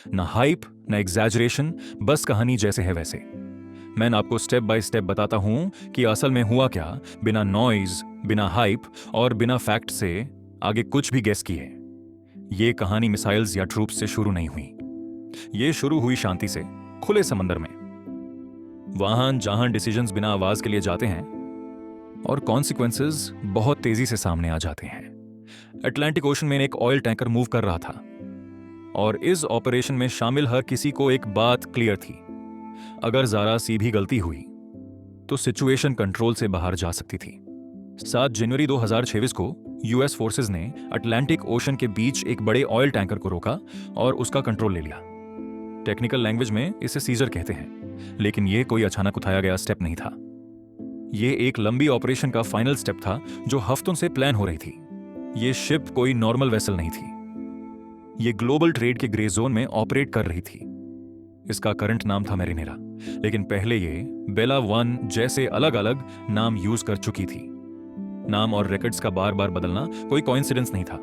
ना हाइप, ना एग्जैजरेशन, बस कहानी जैसे है वैसे। मैं आपको स्टेप बाय स्टेप बताता हूं कि असल में हुआ क्या, बिना नॉइज, बिना हाइप और बिना फैक्ट से आगे कुछ भी गेस किए। ये कहानी मिसाइल्स या ट्रूप्स से शुरू नहीं हुई। ये शुरू हुई शांति से, खुले समंदर में, वहां जहां डिसीजंस बिना आवाज के लिए जाते हैं और कॉन्सिक्वेंसेस बहुत तेजी से सामने आ जाते हैं। अटलांटिक ओशन में एक ऑयल टैंकर मूव कर रहा था और इस ऑपरेशन में शामिल हर किसी को एक बात क्लियर थी, अगर जरा सी भी गलती हुई तो सिचुएशन कंट्रोल से बाहर जा सकती थी। 7 जनवरी 2026 को यूएस फोर्सेस ने अटलांटिक ओशन के बीच एक बड़े ऑयल टैंकर को रोका और उसका कंट्रोल ले लिया। टेक्निकल लैंग्वेज में इसे सीजर कहते हैं, लेकिन यह कोई अचानक उठाया गया स्टेप नहीं था। यह एक लंबी ऑपरेशन का फाइनल स्टेप था जो हफ्तों से प्लान हो रही थी। यह शिप कोई नॉर्मल वेसल नहीं थी। यह ग्लोबल ट्रेड के ग्रे जोन में ऑपरेट कर रही थी। इसका करंट नाम था मैरिनेरा, लेकिन पहले ये बेला 1 जैसे अलग अलग नाम यूज कर चुकी थी। नाम और रिकॉर्ड्स का बार बार बदलना कोई कोइंसिडेंस नहीं था।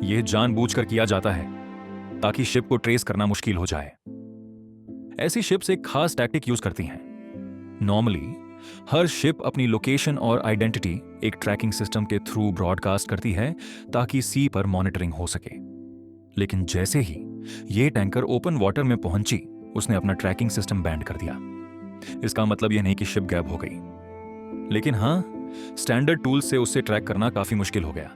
यह जानबूझकर किया जाता है ताकि शिप को ट्रेस करना मुश्किल हो जाए। ऐसी शिप्स एक खास टैक्टिक यूज करती हैं। नॉर्मली हर शिप अपनी लोकेशन और आइडेंटिटी एक ट्रैकिंग सिस्टम के थ्रू ब्रॉडकास्ट करती है ताकि सी पर मॉनिटरिंग हो सके। लेकिन जैसे ही यह टैंकर ओपन वाटर में पहुंची, उसने अपना ट्रैकिंग सिस्टम बैंड कर दिया। इसका मतलब यह नहीं कि शिप गैप हो गई, लेकिन हां, स्टैंडर्ड टूल से उससे ट्रैक करना काफी मुश्किल हो गया।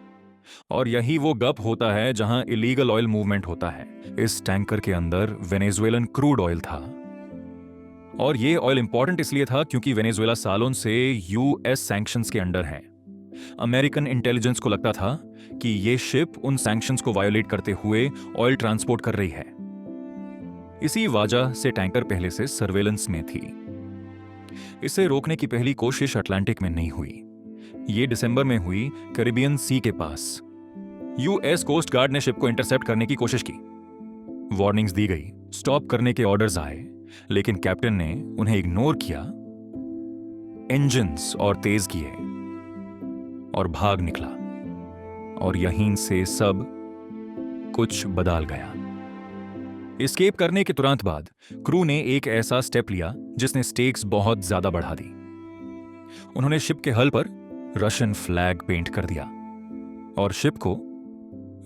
और यही वो गप होता है जहां इलीगल ऑयल मूवमेंट होता है। इस टैंकर के अंदर वेनेजुएलन क्रूड ऑयल था, और ये ऑयल इंपॉर्टेंट इसलिए था क्योंकि वेनेजुएला सालों से यूएस सैंक्शंस के अंडर है। अमेरिकन इंटेलिजेंस को लगता था कि ये शिप उन सैंक्शंस को वायोलेट करते हुए ऑयल ट्रांसपोर्ट कर रही है। इसी वजह से टैंकर पहले से सर्वेलेंस में थी। इसे रोकने की पहली कोशिश अटलांटिक में नहीं हुई। ये दिसंबर में हुई कैरिबियन सी के पास। यूएस कोस्ट गार्ड ने शिप को इंटरसेप्ट करने की कोशिश की। वार्निंग्स दी गई, स्टॉप करने के ऑर्डर्स आए, लेकिन कैप्टन ने उन्हें इग्नोर किया, इंजन्स और तेज किए और भाग निकला। और यहीं से सब कुछ बदल गया। एस्केप करने के तुरंत बाद क्रू ने एक ऐसा स्टेप लिया जिसने स्टेक्स बहुत ज्यादा बढ़ा दी। उन्होंने शिप के हल पर रशियन फ्लैग पेंट कर दिया और शिप को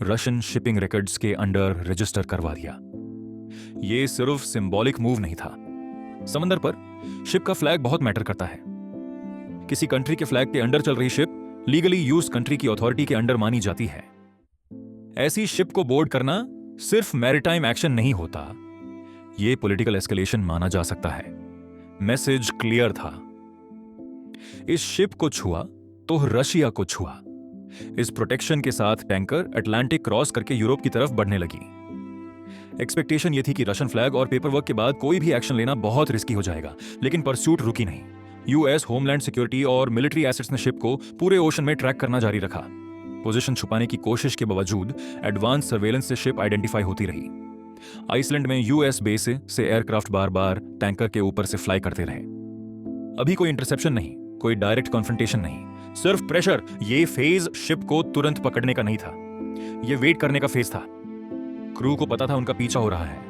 रशियन शिपिंग रिकॉर्ड्स के अंडर रजिस्टर करवा दिया। यह सिर्फ सिंबॉलिक मूव नहीं था। समंदर पर शिप का फ्लैग बहुत मैटर करता है। किसी कंट्री के फ्लैग के अंडर चल रही शिप लीगली यूज कंट्री की अथॉरिटी के अंडर मानी जाती है। ऐसी शिप को बोर्ड करना सिर्फ मैरिटाइम एक्शन नहीं होता, यह पॉलिटिकल एस्केलेशन माना जा सकता है। मैसेज क्लियर था, इस शिप को छुआ तो रशिया को छुआ। इस प्रोटेक्शन के साथ टैंकर अटलांटिक क्रॉस करके यूरोप की तरफ बढ़ने लगी। एक्सपेक्टेशन यह थी कि रशियन फ्लैग और पेपर वर्क के बाद कोई भी एक्शन लेना बहुत रिस्की हो जाएगा, लेकिन परस्यूट रुकी नहीं। यूएस होमलैंड सिक्योरिटी और मिलिट्री एसेट्स ने शिप को पूरे ओशन में ट्रैक करना जारी रखा। पोजीशन छुपाने की कोशिश के बावजूद एडवांस सर्वेलेंस से शिप आइडेंटिफाई होती रही। आइसलैंड में यूएस बेस से एयरक्राफ्ट बार बार टैंकर के ऊपर से फ्लाई करते रहे। अभी कोई इंटरसेप्शन नहीं, कोई डायरेक्ट कॉन्फ्रंटेशन नहीं, सिर्फ प्रेशर। ये फेज शिप को तुरंत पकड़ने का नहीं था, यह वेट करने का फेज था। क्रू को पता था उनका पीछा हो रहा है।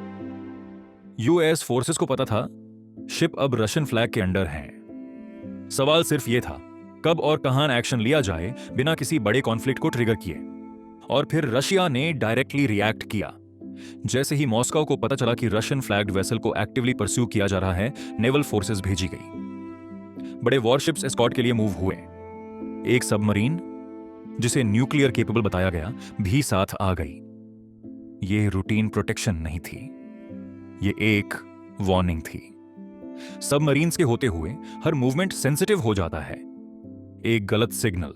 यूएस फोर्सेस को पता था शिप अब रशियन फ्लैग के अंडर है। सवाल सिर्फ यह था, कब और कहां एक्शन लिया जाए बिना किसी बड़े कॉन्फ्लिक्ट को ट्रिगर किए। और फिर रशिया ने डायरेक्टली रिएक्ट किया। जैसे ही मॉस्को को पता चला कि रशियन फ्लैग्ड वेसल को एक्टिवली परस्यू किया जा रहा है, नेवल फोर्सेस भेजी गई। बड़े वॉरशिप्स एस्कॉर्ट के लिए मूव हुए। एक सबमरीन, जिसे न्यूक्लियर केपेबल बताया गया, भी साथ आ गई। यह रूटीन प्रोटेक्शन नहीं थी, यह एक वार्निंग थी। सबमरीन्स के होते हुए हर मूवमेंट सेंसिटिव हो जाता है। एक गलत सिग्नल,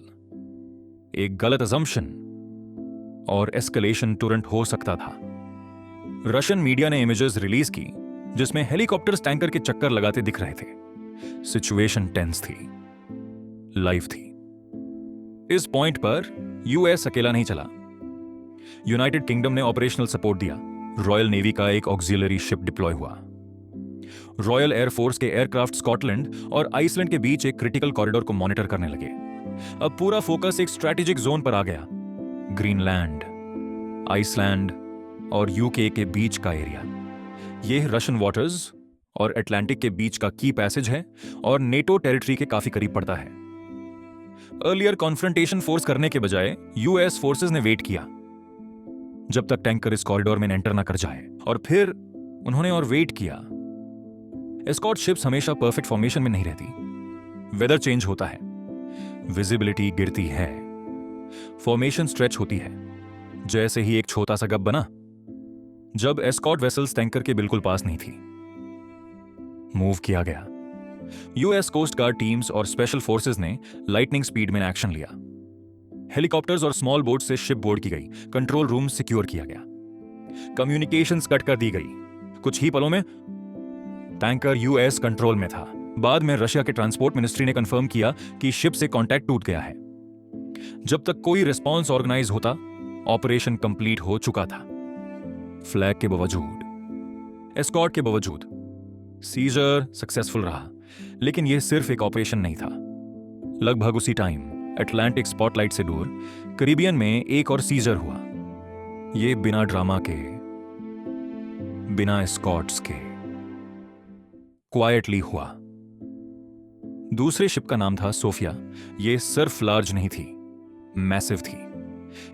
एक गलत असम्पशन और एस्केलेशन तुरंत हो सकता था। रशियन मीडिया ने इमेजेस रिलीज की जिसमें हेलीकॉप्टर्स टैंकर के चक्कर लगाते दिख रहे थे। सिचुएशन टेंस थी, लाइव थी। इस पॉइंट पर यूएस अकेला नहीं चला। यूनाइटेड किंगडम ने ऑपरेशनल सपोर्ट दिया। रॉयल नेवी का एक ऑक्सिलरी शिप डिप्लॉय हुआ। रॉयल एयरफोर्स के एयरक्राफ्ट स्कॉटलैंड और आइसलैंड के बीच एक क्रिटिकल कॉरिडोर को मॉनिटर करने लगे। अब पूरा फोकस एक स्ट्रैटेजिक जोन पर आ गया, ग्रीनलैंड, आइसलैंड और यूके के बीच का एरिया। ये रशियन वाटर्स और अटलांटिक के बीच का की पैसेज है और नेटो टेरिटरी के काफी करीब पड़ता है। अर्लियर कॉन्फ्रंटेशन फोर्स करने के बजाय यूएस फोर्सेस ने वेट किया जब तक टैंकर इस कॉरिडोर में एंटर ना कर जाए, और फिर उन्होंने और वेट किया। एस्कॉर्ट शिप्स हमेशा परफेक्ट फॉर्मेशन में नहीं रहती। वेदर चेंज होता है, विजिबिलिटी गिरती है, फॉर्मेशन स्ट्रेच होती है। जैसे ही एक छोटा सा गप बना जब एस्कॉर्ट वेसल्स टैंकर के बिल्कुल पास नहीं थी। मूव किया गया। यूएस कोस्ट गार्ड टीम्स और स्पेशल फोर्सेस ने लाइटनिंग स्पीड में एक्शन लिया। हेलीकॉप्टर्स और स्मॉल बोट से शिप बोर्ड की गई, कंट्रोल रूम सिक्योर किया गया, कम्युनिकेशंस कट कर दी गई। कुछ ही पलों में टैंकर यूएस कंट्रोल में था। बाद में रशिया के ट्रांसपोर्ट मिनिस्ट्री ने कंफर्म किया कि शिप से कांटेक्ट टूट गया है। जब तक कोई रिस्पांस ऑर्गेनाइज होता, ऑपरेशन कंप्लीट हो चुका था। फ्लैग के बावजूद, एस्कॉर्ट के बावजूद सीजर सक्सेसफुल रहा, लेकिन यह सिर्फ एक ऑपरेशन नहीं था। लगभग उसी टाइम अटलांटिक स्पॉटलाइट से दूर कैरिबियन में एक और सीजर हुआ। यह बिना ड्रामा के, बिना एस्कॉर्ट्स के, क्वाइटली हुआ। दूसरे शिप का नाम था सोफिया। यह सिर्फ लार्ज नहीं थी, मैसिव थी।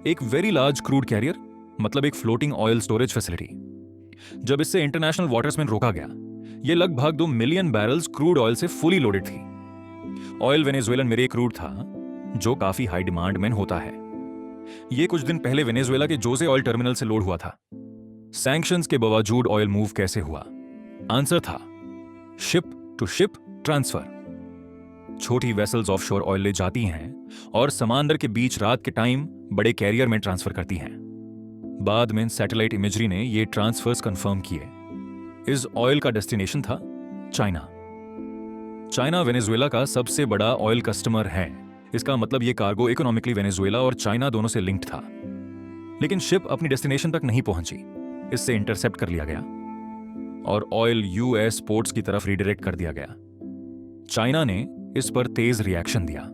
एक वेरी लार्ज क्रूड कैरियर, मतलब एक फ्लोटिंग ऑयल स्टोरेज फैसिलिटी। जब इससे इंटरनेशनल वाटर्स में रोका गया, यह लगभग 2 मिलियन बैरल्स क्रूड ऑयल से फुली लोडेड थी। ऑयल वेनेजुएलन मेरे क्रूड था, जो काफी हाई डिमांड में होता है। यह कुछ दिन पहले वेनेजुएला के जोसे ऑयल टर्मिनल से लोड हुआ था। सैंक्शंस के बावजूद ऑयल मूव कैसे हुआ? आंसर था शिप टू शिप ट्रांसफर। छोटी वेसल्स ऑफशोर ऑयल ले जाती हैं और समंदर के बीच रात के टाइम बड़े कैरियर में ट्रांसफर करती हैं। बाद में सैटेलाइट इमेजरी ने ये ट्रांसफर्स कंफर्म किए। इस ऑयल का डेस्टिनेशन था चाइना। चाइना वेनेजुएला का सबसे बड़ा ऑयल कस्टमर है। इसका मतलब ये कार्गो इकोनॉमिकली वेनेजुएला और चाइना दोनों से लिंक्ड था। लेकिन शिप अपनी डेस्टिनेशन तक नहीं पहुंची। इससे इंटरसेप्ट कर लिया गया और ऑयल यूएस पोर्ट्स की तरफ रिडायरेक्ट कर दिया गया। चाइना ने इस पर तेज रिएक्शन दिया।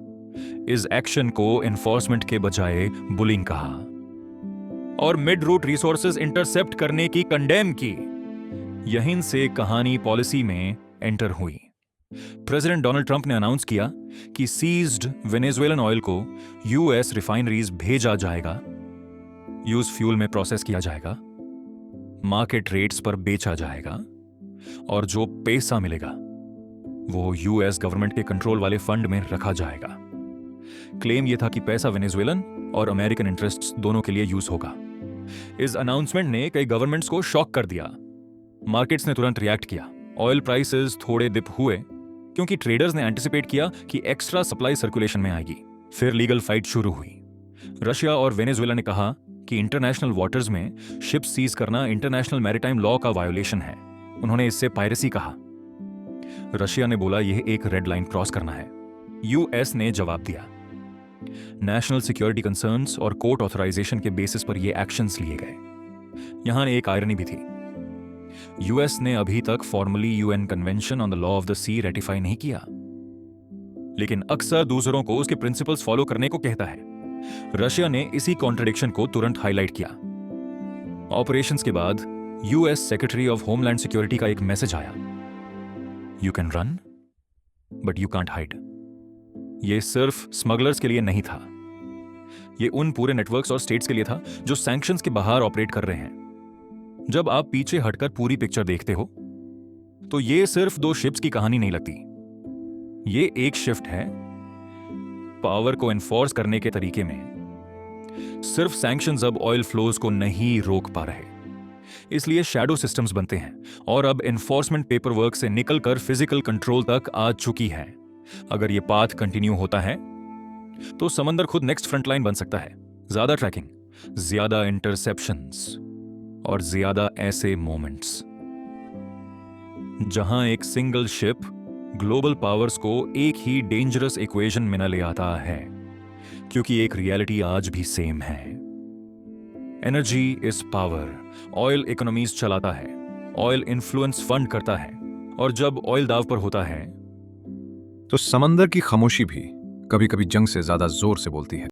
इस एक्शन को एनफोर्समेंट के बजाय बुलिंग कहा और मिड रूट रिसोर्सेज इंटरसेप्ट करने की कंडेम की। यहीं से कहानी पॉलिसी में एंटर हुई। प्रेसिडेंट डोनाल्ड ट्रंप ने अनाउंस किया कि सीज्ड वेनेजुएलन ऑयल को यूएस रिफाइनरीज भेजा जाएगा, यूज फ्यूल में प्रोसेस किया जाएगा, मार्केट रेट्स पर बेचा जाएगा और जो पैसा मिलेगा वो यूएस गवर्नमेंट के कंट्रोल वाले फंड में रखा जाएगा। क्लेम यह था कि पैसा वेनेजुएलन और अमेरिकन इंटरेस्ट्स दोनों के लिए यूज होगा। इस अनाउंसमेंट ने कई गवर्नमेंट्स को शॉक कर दिया। मार्केट्स ने तुरंत रिएक्ट किया। ऑयल प्राइसेस थोड़े डिप हुए क्योंकि ट्रेडर्स ने एंटिसिपेट किया कि एक्स्ट्रा सप्लाई सर्कुलेशन में आएगी। फिर लीगल फाइट शुरू हुई। रशिया और वेनेजुएला ने कहा कि इंटरनेशनल वाटर्स में शिप सीज करना इंटरनेशनल मैरीटाइम लॉ का वायोलेशन है। उन्होंने इससे पायरेसी कहा। रशिया ने बोला यह एक रेड लाइन क्रॉस करना है। यूएस ने जवाब दिया। नेशनल सिक्योरिटी कंसर्न्स और कोर्ट ऑथराइजेशन के बेसिस पर यह एक्शंस लिए गए। यहां एक आयरनी भी थी। यूएस ने अभी तक formally UN convention on the law of the sea ratify नहीं किया, लेकिन अक्सर दूसरों को उसके प्रिंसिपल्स फॉलो करने को कहता है। रशिया ने इसी कॉन्ट्रडिक्शन को तुरंत हाईलाइट किया। ऑपरेशंस के बाद US secretary of homeland security का एक मैसेज आया, you can run but you can't hide. यह सिर्फ स्मगलर्स के लिए नहीं था, यह उन पूरे नेटवर्क्स और स्टेट्स के लिए था जो सैंक्शंस के बाहर ऑपरेट कर रहे हैं। जब आप पीछे हटकर पूरी पिक्चर देखते हो तो यह सिर्फ 2 शिप्स की कहानी नहीं लगती। यह एक शिफ्ट है पावर को एनफोर्स करने के तरीके में। सिर्फ सैंक्शंस अब ऑयल फ्लोज को नहीं रोक पा रहे, इसलिए शैडो सिस्टम्स बनते हैं और अब एनफोर्समेंट पेपर वर्क से निकलकर फिजिकल कंट्रोल तक आ चुकी है। अगर यह पाथ कंटिन्यू होता है तो समंदर खुद नेक्स्ट फ्रंटलाइन बन सकता है। ज्यादा ट्रैकिंग, ज्यादा इंटरसेप्शंस और ज्यादा ऐसे मोमेंट्स जहां एक सिंगल शिप ग्लोबल पावर्स को एक ही डेंजरस इक्वेशन में न ले आता है, क्योंकि एक रियलिटी आज भी सेम है। Energy is power. Oil economies चलाता है, ऑयल इन्फ्लुएंस फंड करता है, और जब ऑयल दाव पर होता है तो समंदर की खामोशी भी कभी कभी जंग से ज्यादा जोर से बोलती है।